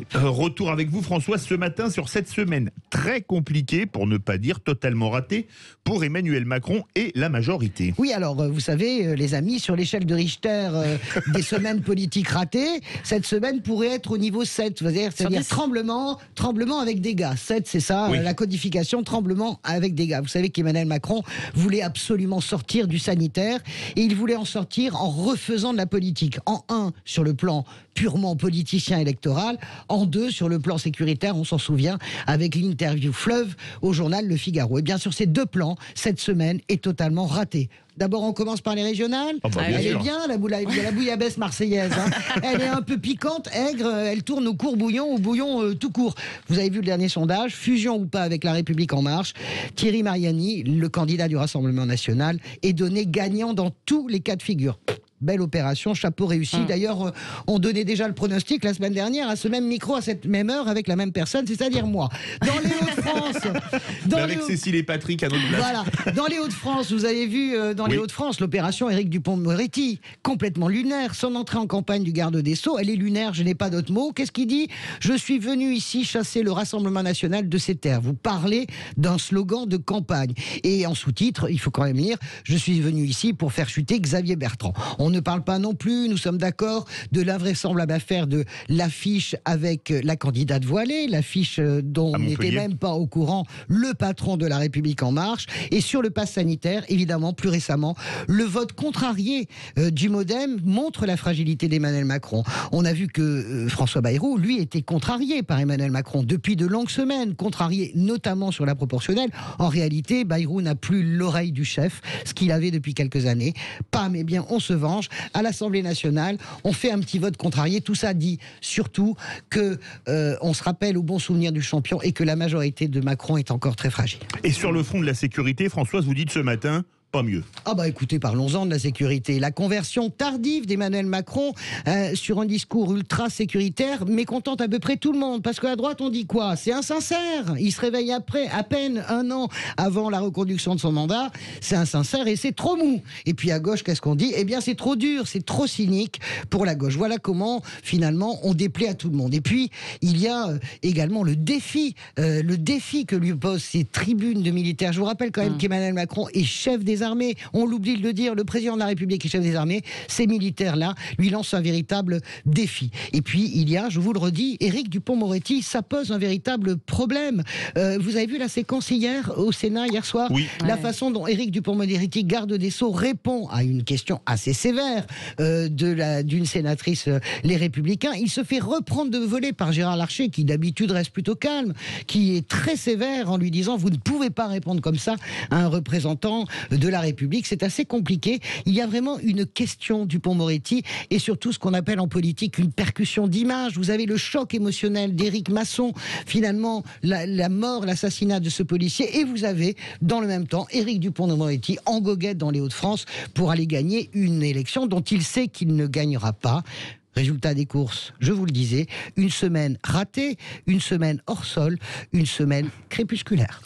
fatigué. Retour avec vous, François, ce matin sur cette semaine très compliquée, pour ne pas dire totalement ratée, pour Emmanuel Macron et la majorité. Oui, alors, vous savez, les amis, sur l'échelle de Richter des semaines politiques ratées, cette semaine pourrait être au niveau 7, c'est-à-dire tremblement avec dégâts. 7, c'est ça, Oui. La codification, tremblement avec dégâts. Vous savez qu'Emmanuel Macron voulait absolument sortir du sanitaire, et il voulait en sortir en refaisant de la politique. En 1, sur le plan purement politicien électoral, en 2, sur le plan sécuritaire, on s'en souvient, avec l'interview fleuve au journal Le Figaro. Et bien sur ces deux plans, cette semaine est totalement ratée. D'abord, on commence par les régionales. Elle est bien, la bouillabaisse marseillaise. Elle est un peu piquante, aigre, elle tourne au court-bouillon, au bouillon tout court. Vous avez vu le dernier sondage, fusion ou pas avec La République En Marche, Thierry Mariani, le candidat du Rassemblement National, est donné gagnant dans tous les cas de figure. Belle opération, chapeau réussi. D'ailleurs, on donnait déjà le pronostic la semaine dernière à ce même micro, à cette même heure, avec la même personne, c'est-à-dire moi. Dans les Hauts-de-France... Avec Cécile et Patrick à notre place. Voilà. Dans les Hauts-de-France, vous avez vu, les Hauts-de-France, l'opération Éric Dupond-Moretti, complètement lunaire. Son entrée en campagne du garde des Sceaux, elle est lunaire, je n'ai pas d'autre mot. Qu'est-ce qu'il dit ? Je suis venu ici chasser le Rassemblement National de ses terres. Vous parlez d'un slogan de campagne. Et en sous-titre, il faut quand même lire, je suis venu ici pour faire chuter Xavier Bertrand. On ne parle pas non plus, nous sommes d'accord, de l'invraisemblable affaire de l'affiche avec la candidate voilée, l'affiche dont n'était même pas au courant le patron de La République En Marche. Et sur le pass sanitaire, évidemment, plus récemment, le vote contrarié du MoDem montre la fragilité d'Emmanuel Macron. On a vu que François Bayrou, lui, était contrarié par Emmanuel Macron depuis de longues semaines, contrarié notamment sur la proportionnelle. En réalité, Bayrou n'a plus l'oreille du chef, ce qu'il avait depuis quelques années. Pas, mais bien, on se venge. À l'Assemblée nationale, on fait un petit vote contrarié. Tout ça dit surtout que on se rappelle au bon souvenir du champion et que la majorité de Macron est encore très fragile. Et sur le front de la sécurité, Françoise, vous dites ce matin... pas mieux. Ah bah écoutez, parlons-en de la sécurité. La conversion tardive d'Emmanuel Macron sur un discours ultra sécuritaire mécontente à peu près tout le monde. Parce qu'à droite, on dit quoi ? C'est insincère. Il se réveille après, à peine un an avant la reconduction de son mandat. C'est insincère et c'est trop mou. Et puis à gauche, qu'est-ce qu'on dit ? Eh bien, c'est trop dur, c'est trop cynique pour la gauche. Voilà comment, finalement, on déplaît à tout le monde. Et puis, il y a également le défi que lui posent ces tribunes de militaires. Je vous rappelle quand même qu'Emmanuel Macron est chef des armées. On l'oublie de le dire, le président de la République est chef des armées. Ces militaires-là lui lancent un véritable défi. Et puis, il y a, je vous le redis, Éric Dupond-Moretti, ça pose un véritable problème. Vous avez vu la séquence hier au Sénat, hier soir ? Oui. La façon dont Éric Dupond-Moretti, garde des Sceaux, répond à une question assez sévère d'une sénatrice Les Républicains. Il se fait reprendre de volée par Gérard Larcher, qui d'habitude reste plutôt calme, qui est très sévère en lui disant « Vous ne pouvez pas répondre comme ça à un représentant de la République ». C'est assez compliqué. Il y a vraiment une question Dupond-Moretti et surtout ce qu'on appelle en politique une percussion d'image. Vous avez le choc émotionnel d'Éric Masson, finalement la mort, l'assassinat de ce policier, et vous avez dans le même temps Éric Dupond-Moretti en goguette dans les Hauts-de-France pour aller gagner une élection dont il sait qu'il ne gagnera pas. Résultat des courses, je vous le disais, une semaine ratée, une semaine hors sol, une semaine crépusculaire.